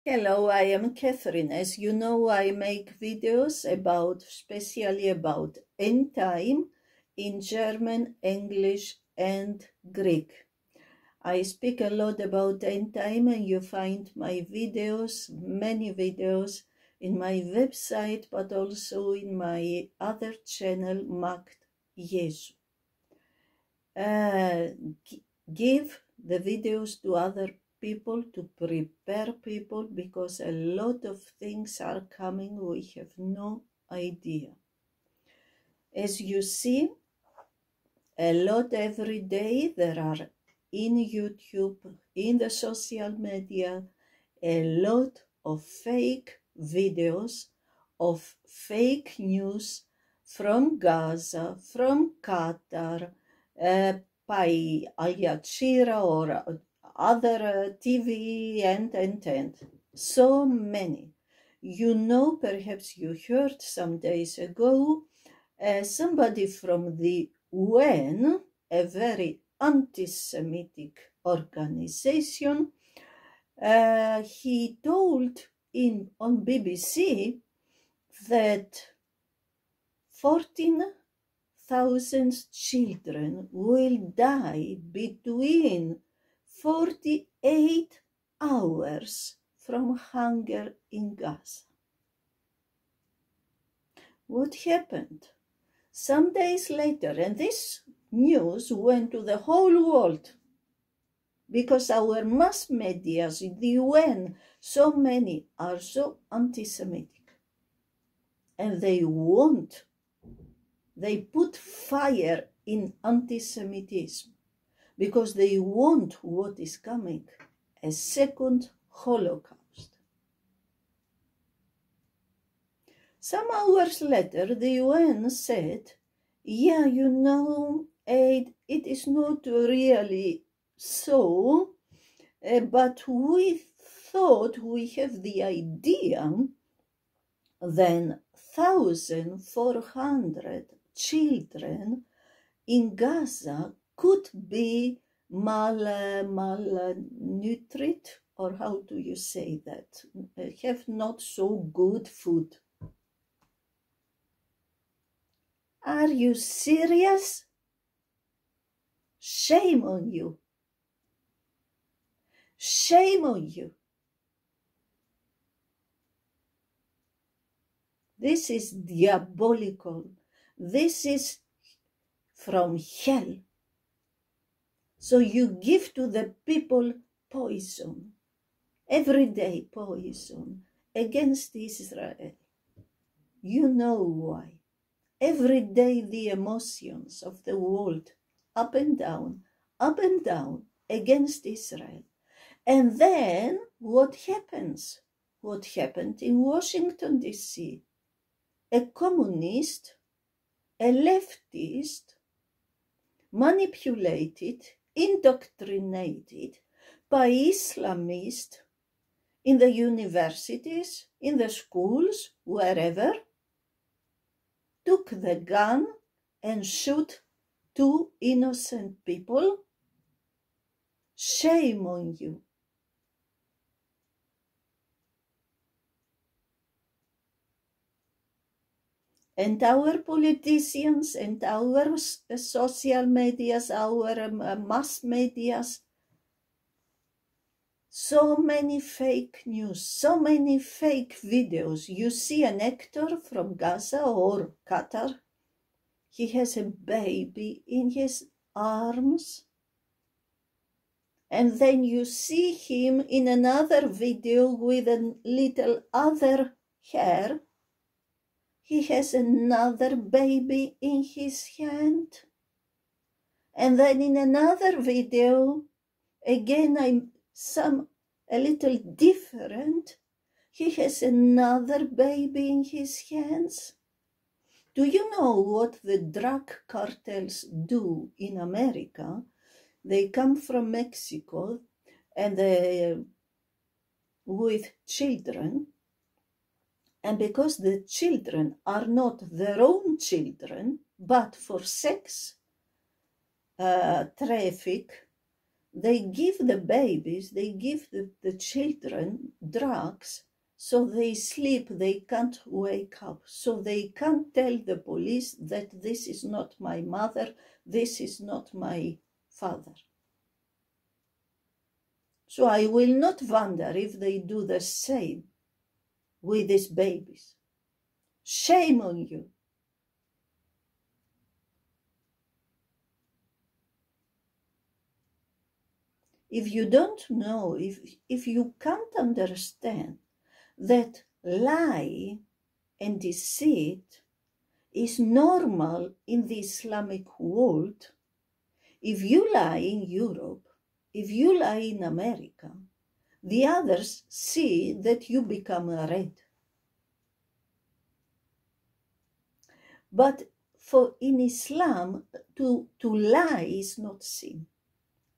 Hello, I am Catherine. As you know, I make videos especially about end time in German, English, and Greek. I speak a lot about end time, and you find my videos, many videos, in my website, but also in my other channel, Makt Jesu. Give the videos to other people to prepare people, because a lot of things are coming we have no idea. As you see, a lot every day there are in YouTube, in the social media, a lot of fake videos, of fake news from Gaza, from Qatar, by Al Jazeera or other TV and so many. You know, perhaps you heard some days ago, somebody from the UN, a very anti-Semitic organization, he told on BBC that 14,000 children will die between 48 hours from hunger in Gaza. What happened? Some days later, and this news went to the whole world, because our mass media, the UN, so many are so anti-Semitic. And they put fire in anti-Semitism, because they want what is coming, a second Holocaust. Some hours later, the UN said, yeah, you know, it is not really so, but we thought we have the idea then 1,400 children in Gaza could be malnutrit, or how do you say that, have not so good food. Are you serious? Shame on you. Shame on you. This is diabolical. This is from hell. So you give to the people poison, everyday poison, against Israel. You know why. Every day the emotions of the world, up and down, against Israel. And then what happens? What happened in Washington, D.C.? A communist, a leftist, manipulated, indoctrinated by Islamists in the universities, in the schools, wherever, took the gun and shoot 2 innocent people. Shame on you. And our politicians and our social medias, our mass medias, so many fake news, so many fake videos. You see an actor from Gaza or Qatar, he has a baby in his arms, and then you see him in another video with a little other hair. He has another baby in his hand. And then in another video, again a little different, he has another baby in his hands. Do you know what the drug cartels do in America? They come from Mexico, and with children, and because the children are not their own children, but for sex traffic, They give the babies, they give the children drugs, so they sleep, they can't wake up, so they can't tell the police that this is not my mother, this is not my father. So I will not wonder if they do the same with these babies. Shame on you. If you don't know, if you can't understand that lie and deceit is normal in the Islamic world, if you lie in Europe, if you lie in America, the others see that you become red. But in Islam, to lie is not sin.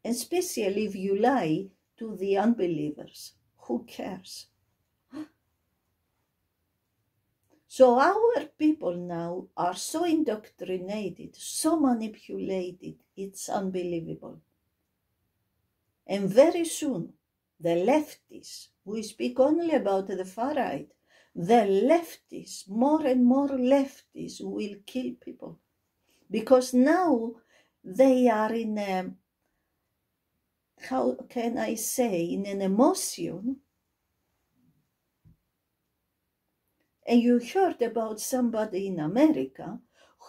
Especially if you lie to the unbelievers. Who cares? So our people now are so indoctrinated, so manipulated, it's unbelievable. And very soon, the leftists, we speak only about the far right, the leftists, more and more leftists will kill people. Because now they are in a, how can I say, in an emotion. And you heard about somebody in America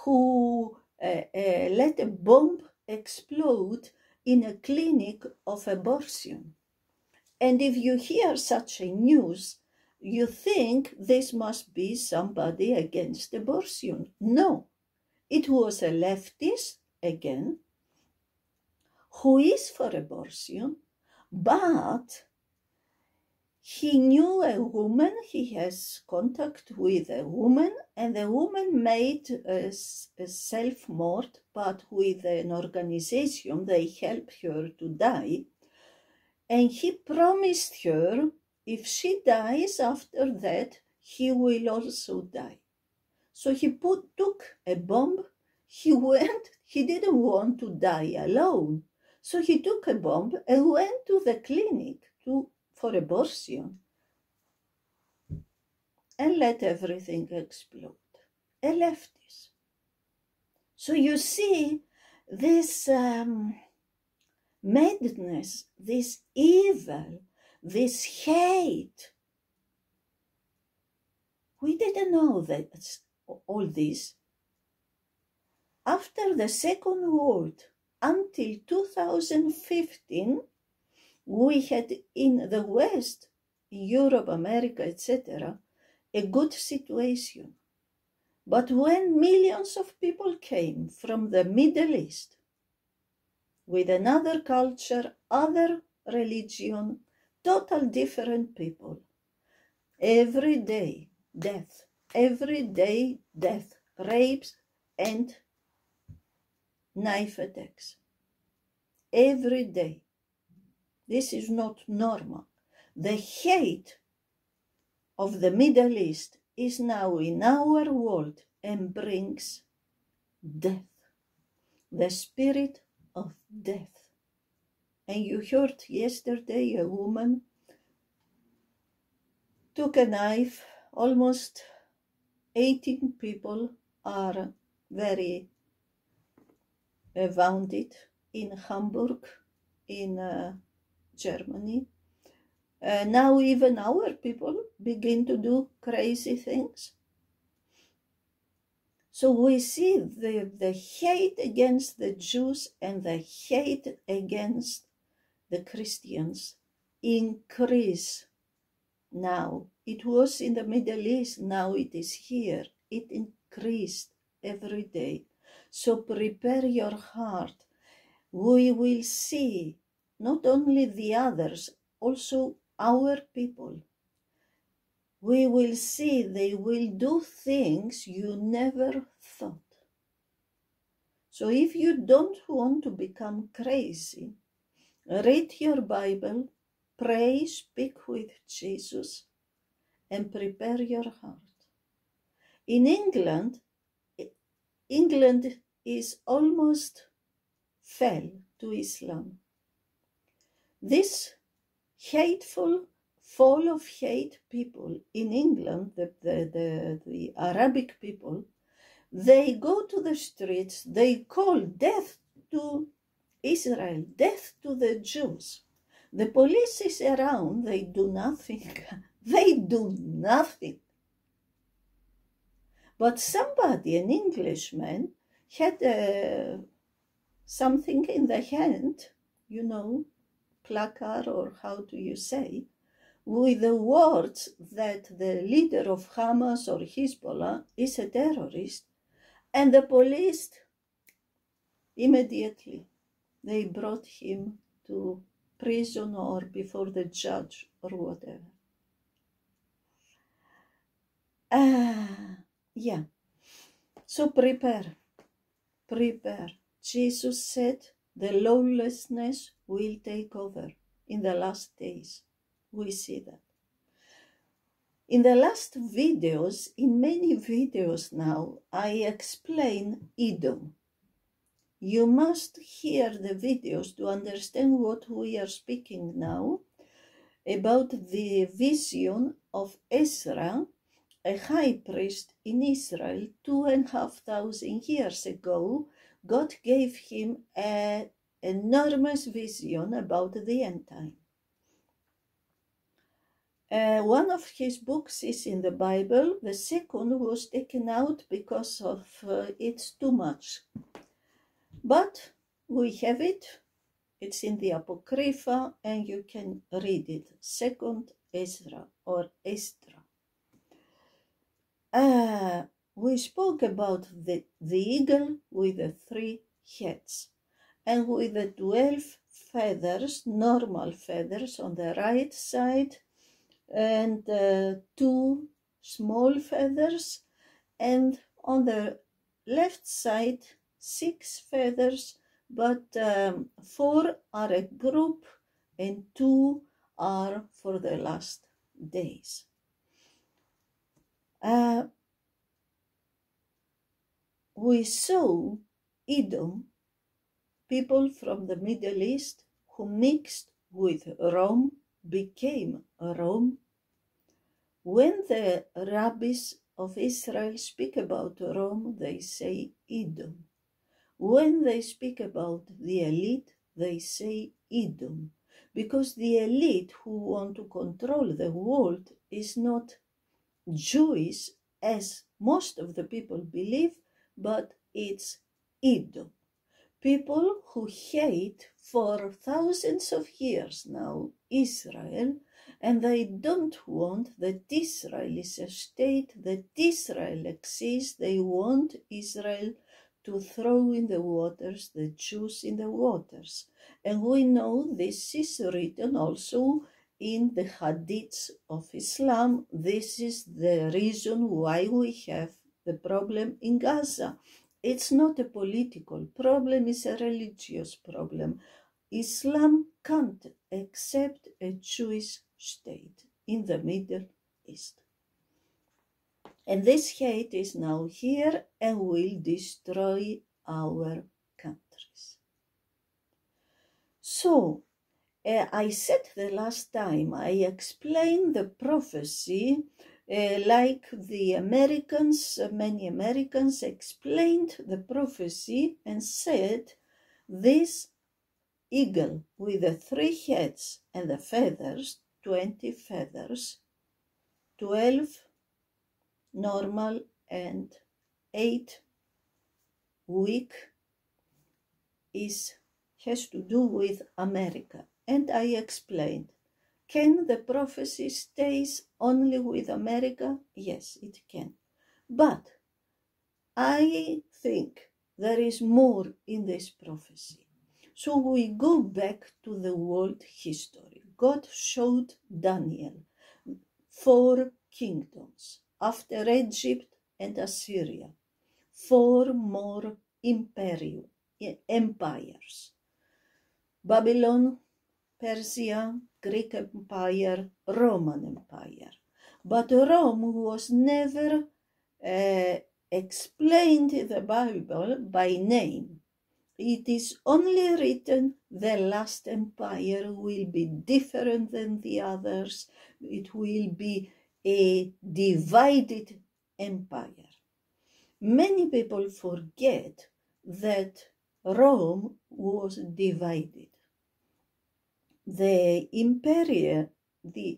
who let a bomb explode in a clinic of abortion. And if you hear such a news, you think this must be somebody against abortion. No, it was a leftist, again, who is for abortion, but he knew a woman, he has contact with a woman, and the woman made a self-mort, but with an organization, they helped her to die. And he promised her, if she dies after that, he will also die. So he took a bomb, he didn't want to die alone. So he took a bomb and went to the clinic for abortion and let everything explode. A leftist. So you see this madness, this evil, this hate. We didn't know that all this. After the Second World, until 2015, we had in the West, Europe, America, etc., a good situation. But when millions of people came from the Middle East with another culture, other religion, total different people, every day death, rapes and knife attacks. Every day. This is not normal. The hate of the Middle East is now in our world and brings death, the spirit of death. And you heard yesterday a woman took a knife, almost 18 people are very wounded in Hamburg, in Germany. Now even our people begin to do crazy things. So we see the hate against the Jews and the hate against the Christians increase now. It was in the Middle East, now it is here. It increased every day. So prepare your heart. We will see not only the others, also our people. We will see they will do things you never thought. So if you don't want to become crazy, read your Bible, pray, speak with Jesus, and prepare your heart. In England is almost fell to Islam. This hateful, full of hate people in England, the Arabic people, they go to the streets, they call death to Israel, death to the Jews. The police is around, they do nothing. They do nothing. But somebody, an Englishman, had something in the hand, you know, placard, or how do you say, with the words that the leader of Hamas or Hezbollah is a terrorist, and the police immediately, they brought him to prison or before the judge or whatever. Yeah, so prepare. Jesus said the lawlessness will take over in the last days. We see that. In the last videos, in many videos now, I explain Edom. You must hear the videos to understand what we are speaking now about the vision of Ezra, a high priest in Israel 2,500 years ago. God gave him an enormous vision about the end time. One of his books is in the Bible. The second was taken out because of it's too much. But we have it. It's in the Apocrypha, and you can read it. Second Ezra or Esdra. We spoke about the eagle with the 3 heads and with the 12 feathers, normal feathers on the right side, and 2 small feathers, and on the left side 6 feathers, but 4 are a group and 2 are for the last days. We saw Edom, people from the Middle East who mixed with Rome, became Rome. When the rabbis of Israel speak about Rome, they say Edom. When they speak about the elite, they say Edom, because the elite who want to control the world is not Jewish, as most of the people believe, but it's Edom. People who hate for thousands of years now Israel, and they don't want that Israel is a state, that Israel exists. They want Israel to throw in the waters, the Jews in the waters. And we know this is written also in the hadiths of Islam. This is the reason why we have the problem in Gaza. It's not a political problem, it's a religious problem. Islam can't accept a Jewish state in the Middle East. And this hate is now here and will destroy our countries. So, I said the last time, I explained the prophecy like the Americans, many Americans explained the prophecy and said this eagle with the 3 heads and the feathers, 20 feathers, 12 normal and 8 weak, has to do with America. And I explained, can the prophecy stays only with America? Yes, it can. But I think there is more in this prophecy. So we go back to the world history. God showed Daniel 4 kingdoms after Egypt and Assyria, 4 more empires. Babylon, Persia, Greek Empire, Roman Empire. But Rome was never explained in the Bible by name. it is only written the last empire will be different than the others. It will be a divided empire. Many people forget that Rome was divided. The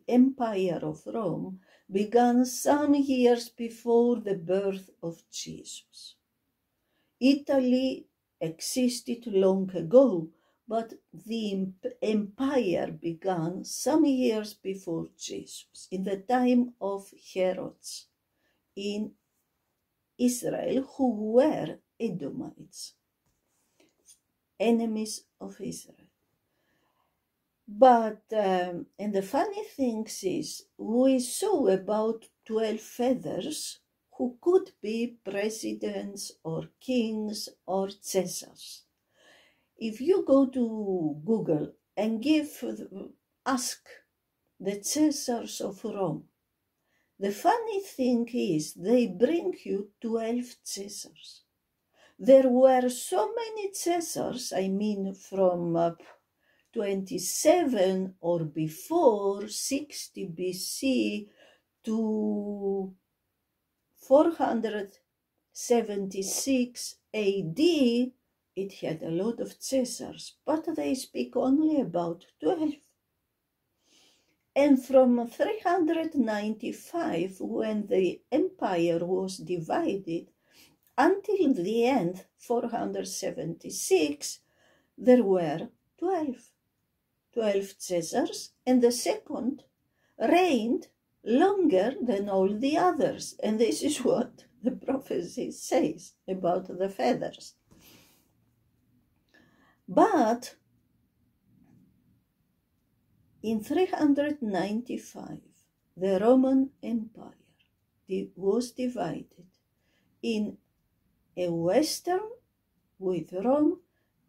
empire of Rome began some years before the birth of Jesus. Italy existed long ago, but the empire began some years before Jesus, in the time of Herods in Israel, who were Edomites, enemies of Israel. But, and the funny thing is, we saw about 12 feathers who could be presidents or kings or Caesars. If you go to Google and ask the Caesars of Rome, the funny thing is they bring you 12 Caesars. There were so many Caesars, I mean from 27 or before 60 BC to 476 AD, it had a lot of Caesars, but they speak only about 12. And from 395, when the empire was divided, until the end, 476, there were 12 Caesars, and the second reigned longer than all the others. And this is what the prophecy says about the feathers. But in 395, the Roman Empire was divided in a Western with Rome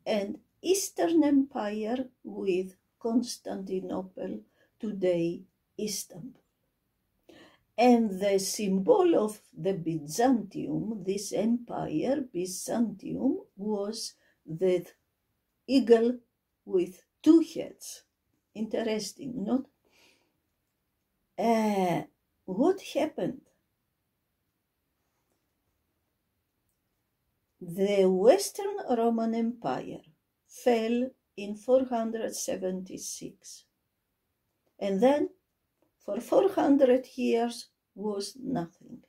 and Eastern Empire with Constantinople, today Istanbul. And the symbol of the Byzantium, this empire, Byzantium, was the eagle with two heads. Interesting, not? What happened? The Western Roman Empire fell in 476. And then for 400 years was nothing.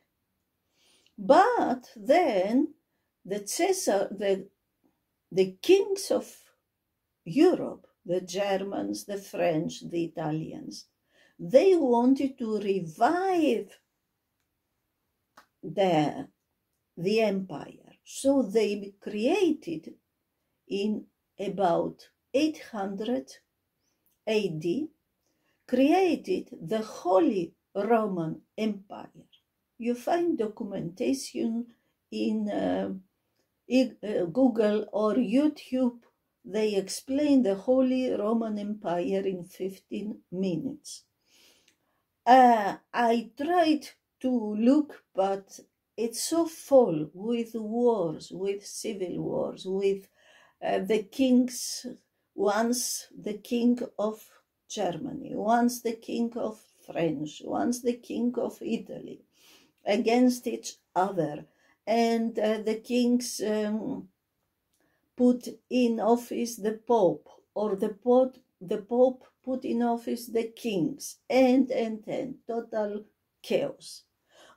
But then the kings of Europe, the Germans, the French, the Italians, they wanted to revive the empire. So they created in about 800 AD, created the Holy Roman Empire. You find documentation in Google or YouTube. They explain the Holy Roman Empire in 15 minutes. I tried to look, but it's so full with wars, with civil wars, with the kings, once the king of Germany, once the king of French, once the king of Italy, against each other. And the kings put in office the Pope, or the Pope put in office the kings, and total chaos.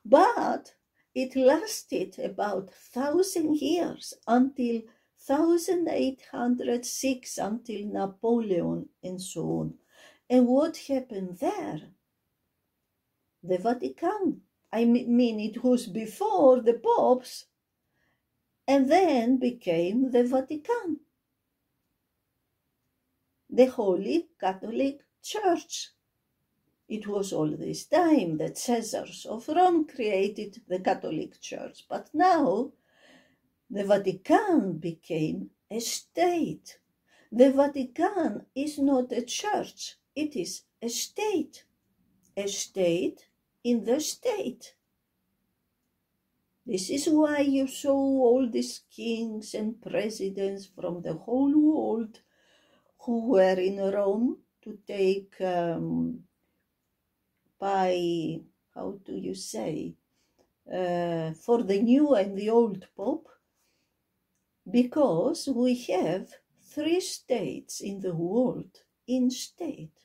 But it lasted about 1,000 years, until 1806, until Napoleon and so on. And what happened there? The Vatican. I mean, it was before the popes, and then became the Vatican, the Holy Catholic Church. It was all this time that Caesars of Rome created the Catholic Church, but now the Vatican became a state. The Vatican is not a church, it is a state in the state. This is why you saw all these kings and presidents from the whole world who were in Rome to take by, how do you say, for the new and the old Pope, because we have 3 states in the world in state.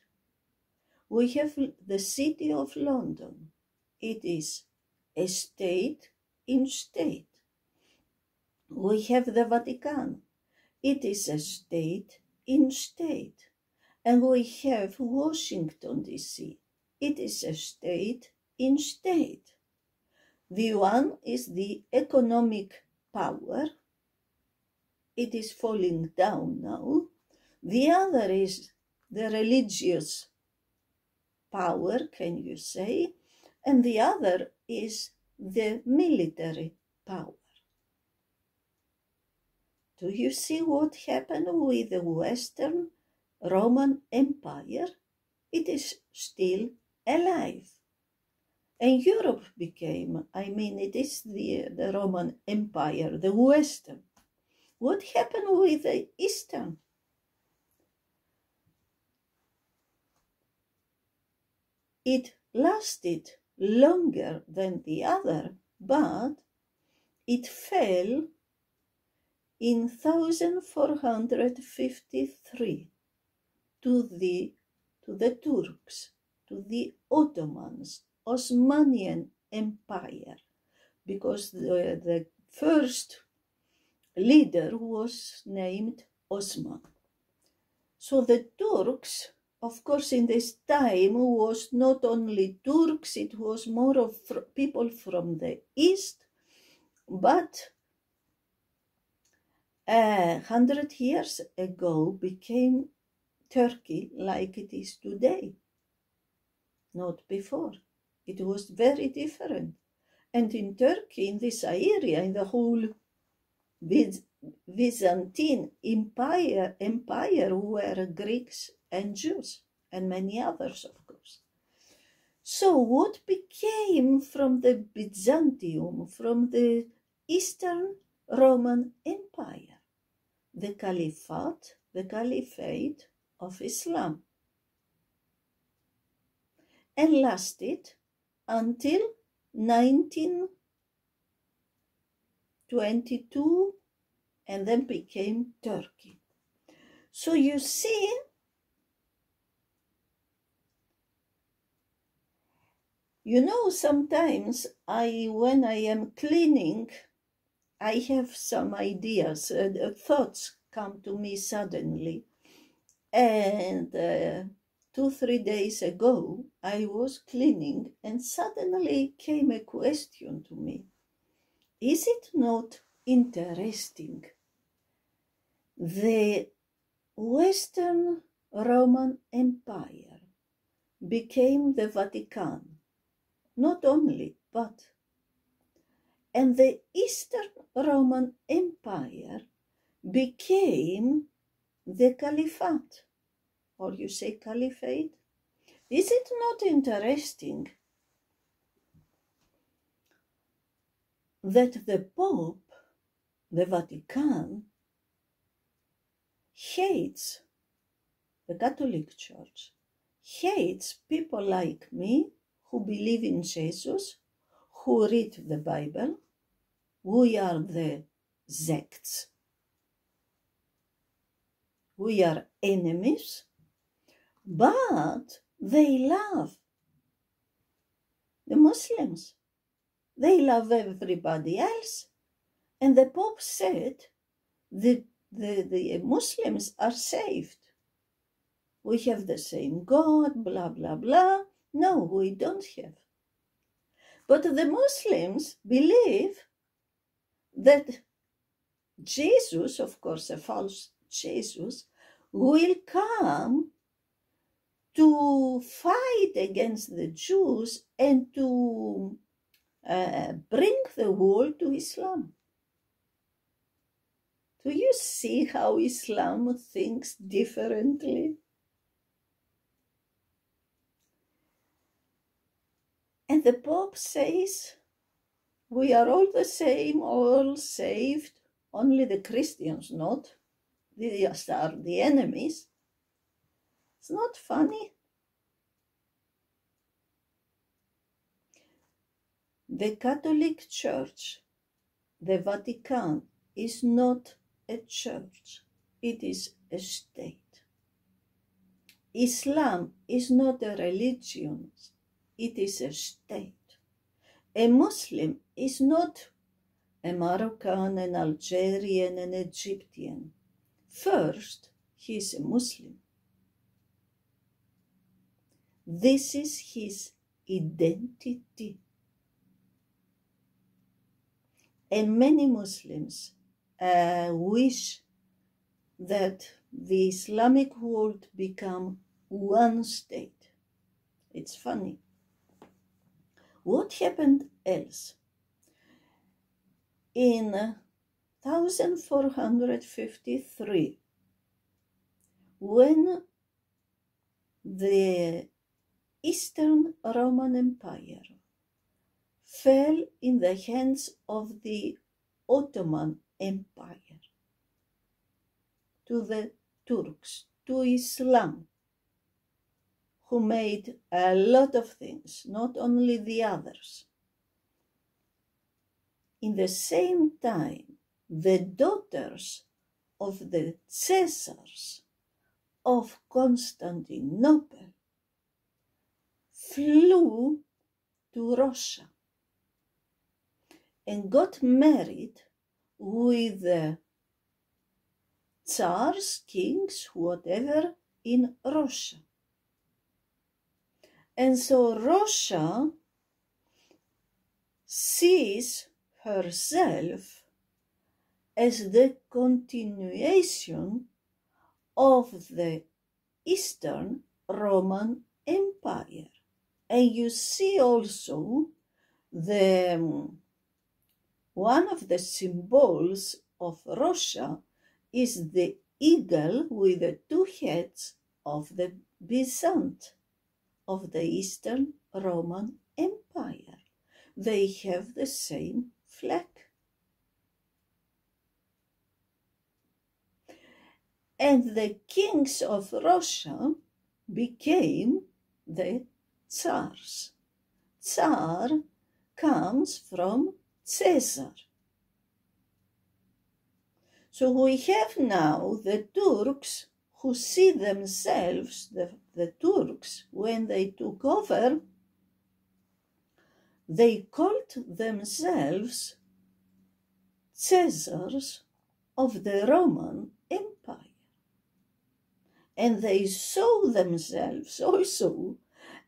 We have the city of London. It is a state in state. We have the Vatican. It is a state in state. And we have Washington, D.C. It is a state in state. The one is the economic power. It is falling down now. The other is the religious power, can you say? And the other is the military power. Do you see what happened with the Western Roman Empire? It is still alive. And Europe became, it is the Roman Empire, the Western. What happened with the Eastern? It lasted longer than the other, but it fell in 1453 to the Turks, to the Ottomans, Osmanian Empire, because the first leader was named Osman. So the Turks, of course, in this time was not only Turks, it was more of people from the East, but 100 years ago became Turkey like it is today. Not before. It was very different. And in Turkey, in this area, in the whole Byzantine empire were Greeks and Jews, and many others, of course. So what became from the Byzantium, from the Eastern Roman Empire? The Caliphate of Islam, and lasted until 1922, and then became Turkey. So you see, sometimes when I am cleaning, I have some ideas, thoughts come to me suddenly. And 2-3 days ago, I was cleaning and suddenly came a question to me. Is it not interesting? The Western Roman Empire became the Vatican, not only, but, and the Eastern Roman Empire became the Caliphate, or you say Caliphate. Is it not interesting that the Pope, the Vatican, hates the Catholic Church, hates people like me who believe in Jesus, who read the Bible? We are the sects. We are enemies, but they love the Muslims. They love everybody else. And the Pope said the Muslims are saved. We have the same God, blah, blah, blah. No, we don't have. But the Muslims believe that Jesus, of course, a false Jesus, will come to fight against the Jews and to bring the world to Islam. Do you see how Islam thinks differently? And the Pope says, We are all the same, all saved, only the Christians not. These are the enemies. It's not funny. The Catholic Church, the Vatican, is not a church. It is a state. Islam is not a religion. It is a state. A Muslim is not a Moroccan, an Algerian, an Egyptian. First, he is a Muslim. This is his identity. And many Muslims wish that the Islamic world become one state. It's funny. What happened else? In 1453, when the Eastern Roman Empire fell in the hands of the Ottoman Empire, to the Turks, to Islam, who made a lot of things, not only the others. In the same time, the daughters of the Caesars of Constantinople flew to Russia and got married with the Tsars, kings, whatever, in Russia. And so Russia sees herself as the continuation of the Eastern Roman Empire. And you see also one of the symbols of Russia is the eagle with the two heads of the Byzantium, of the Eastern Roman Empire. They have the same flag. And the kings of Russia became the Tsars. Tsar comes from Caesar. So we have now the Turks who see themselves, the Turks, when they took over, they called themselves Caesars of the Roman Empire. And they saw themselves also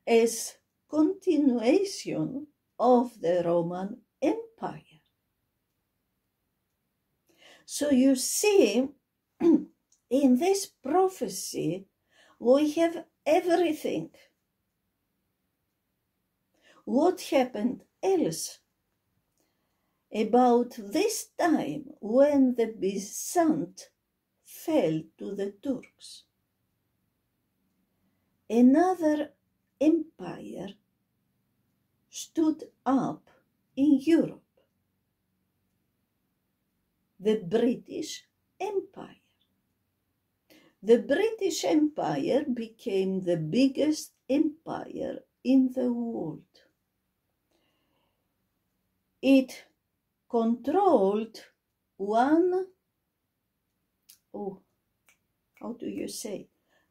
as continuation of the Roman Empire. So you see, in this prophecy, we have everything. What happened else? About this time, when the Byzantium fell to the Turks, another empire stood up in Europe, the British Empire. The British Empire became the biggest empire in the world. It controlled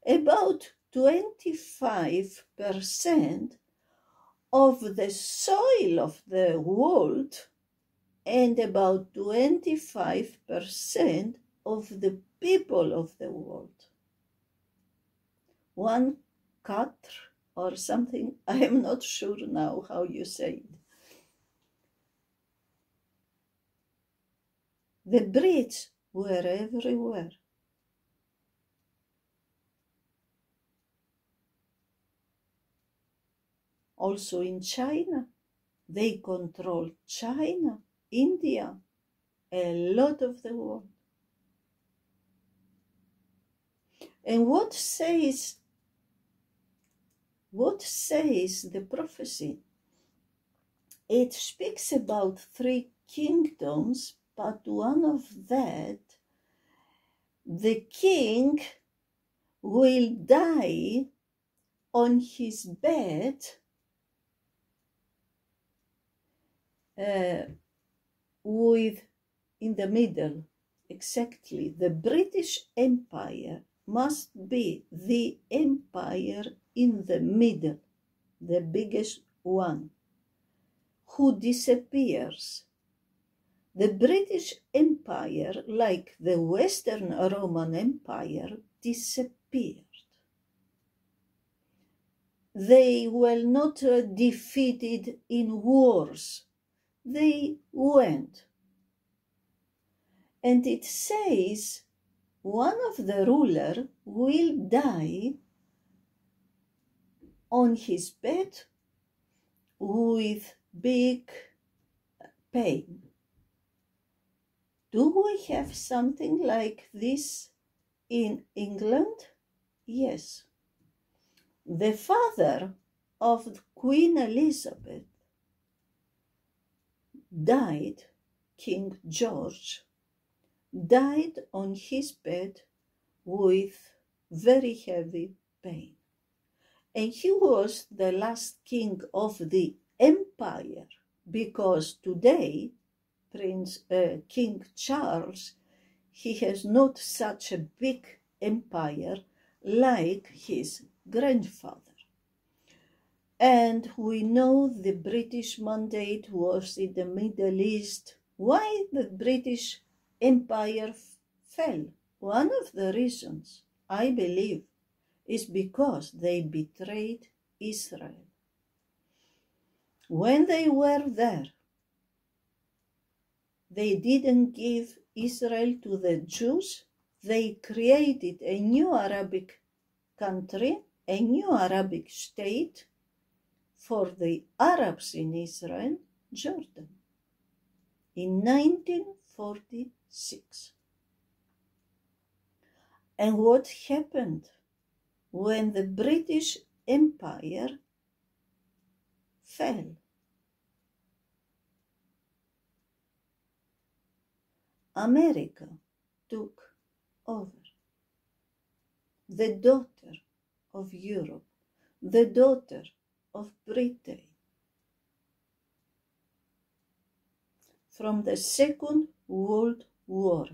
about 25% of the soil of the world and about 25% of the people of the world. 1/4 or something, I am not sure now how you say it. The Brits were everywhere. Also in China, they controlled China, India, a lot of the world. And what says the prophecy? It speaks about 3 kingdoms, but one of that, the king will die on his bed with in the middle. Exactly, the British Empire must be the empire in the middle, the biggest one, who disappears. The British Empire, like the Western Roman Empire, disappeared. They were not defeated in wars. They went. And it says one of the ruler will die on his bed with big pain. Do we have something like this in England? Yes. The father of Queen Elizabeth died, King George, died on his bed with very heavy pain. And he was the last king of the empire, because today, King Charles, he has not such a big empire like his grandfather. And we know the British mandate was in the Middle East. Why the British Empire fell? One of the reasons, I believe, is because they betrayed Israel. When they were there, they didn't give Israel to the Jews. They created a new Arabic country, a new Arabic state for the Arabs in Israel, Jordan, in 1946. And what happened when the British Empire fell? America took over. The daughter of Europe, the daughter of Britain. From the Second World War,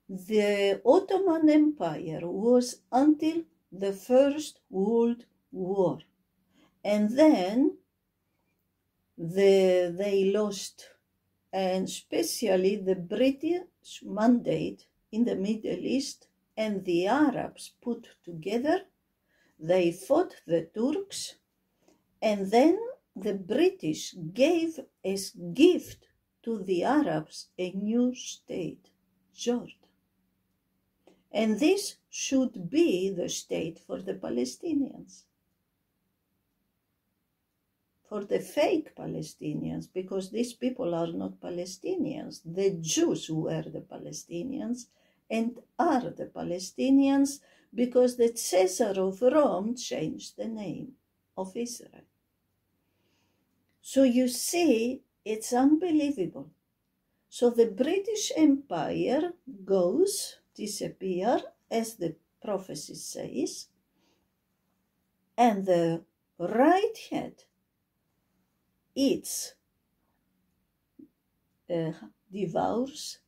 the Ottoman Empire was until the First World War. And then they lost, and especially the British mandate in the Middle East and the Arabs put together, they fought the Turks, and then the British gave as gift to the Arabs a new state, Jordan. And this should be the state for the Palestinians, for the fake Palestinians, because these people are not Palestinians. The Jews were the Palestinians and are the Palestinians because the Caesar of Rome changed the name of Israel. So you see, it's unbelievable. So the British Empire disappear, as the prophecy says, and the right hand devours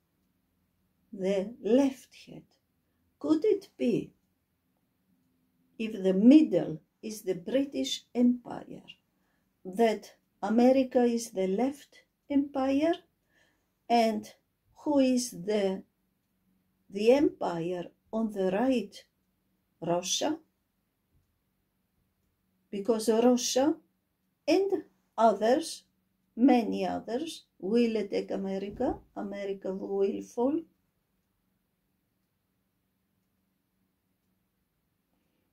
the left hand. Could it be, if the middle is the British Empire, that America is the left empire, and who is the empire on the right? Russia? Because Russia and others, many others, will attack America. America will fall.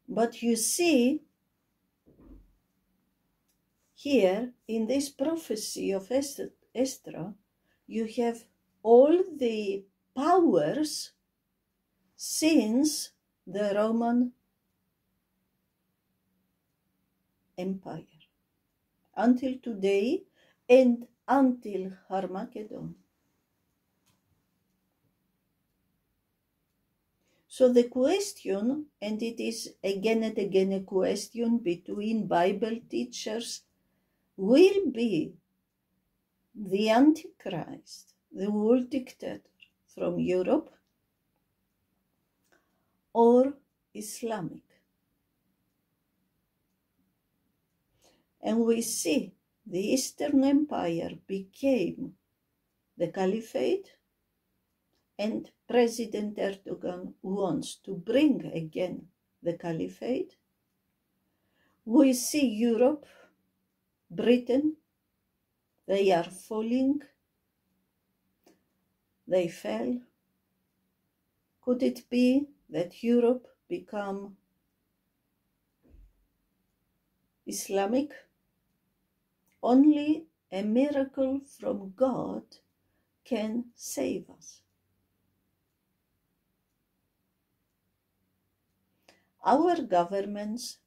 But you see, here in this prophecy of Esther, you have all the powers since the Roman Empire until today, and until Armageddon. So the question, and it is again and again a question between Bible teachers, will be the Antichrist, the world dictator from Europe, or Islamic? And we see the Eastern Empire became the Caliphate, and President Erdogan wants to bring again the Caliphate. We see Europe, Britain, they are falling, they fell. Could it be that Europe become Islamic? Only a miracle from God can save us. Our governments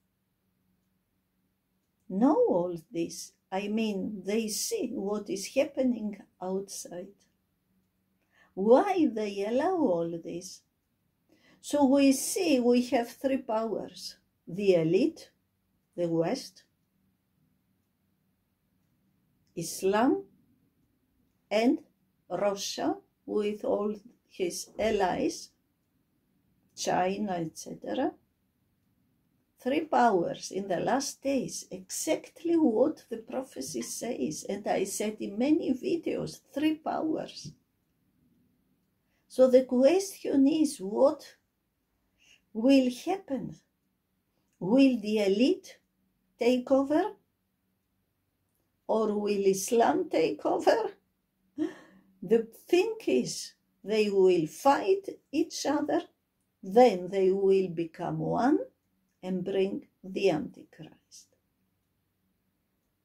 know all this. I mean, they see what is happening outside. Why they allow all this? So we see we have three powers: the elite, the West, Islam, and Russia with all his allies, China, etc. Three powers in the last days, exactly what the prophecy says. And I said in many videos, three powers. So the question is, what will happen? Will the elite take over? Or will Islam take over? The thing is, they will fight each other, then they will become one and bring the Antichrist.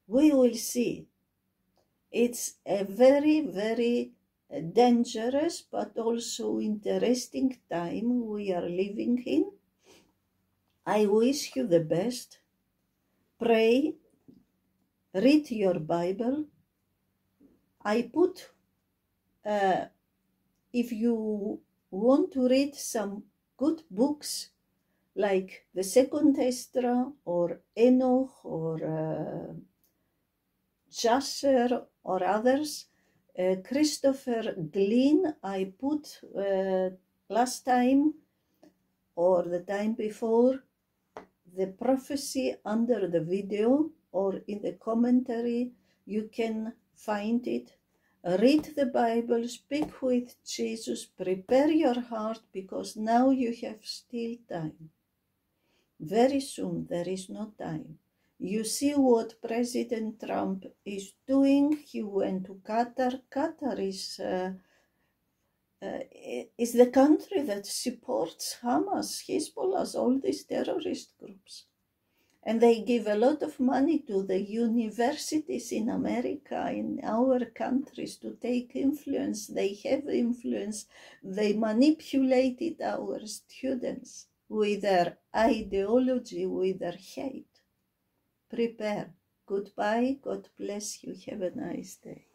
We will see. It's a very, very dangerous but also interesting time we are living in. I wish you the best. Pray, read your Bible. I put, if you want to read some good books, like the Second Esdra or Enoch or Jasher or others, Christopher Glenn, I put last time or the time before the prophecy under the video or in the commentary. You can find it. Read the Bible, speak with Jesus, prepare your heart, because now you have still time. Very soon there is no time. You see what President Trump is doing. He went to Qatar. Qatar is the country that supports Hamas, Hezbollah, all these terrorist groups. And they give a lot of money to the universities in America, in our countries, to take influence. They have influence. They manipulated our students with their ideology, with their hate. Prepare. Goodbye. God bless you. Have a nice day.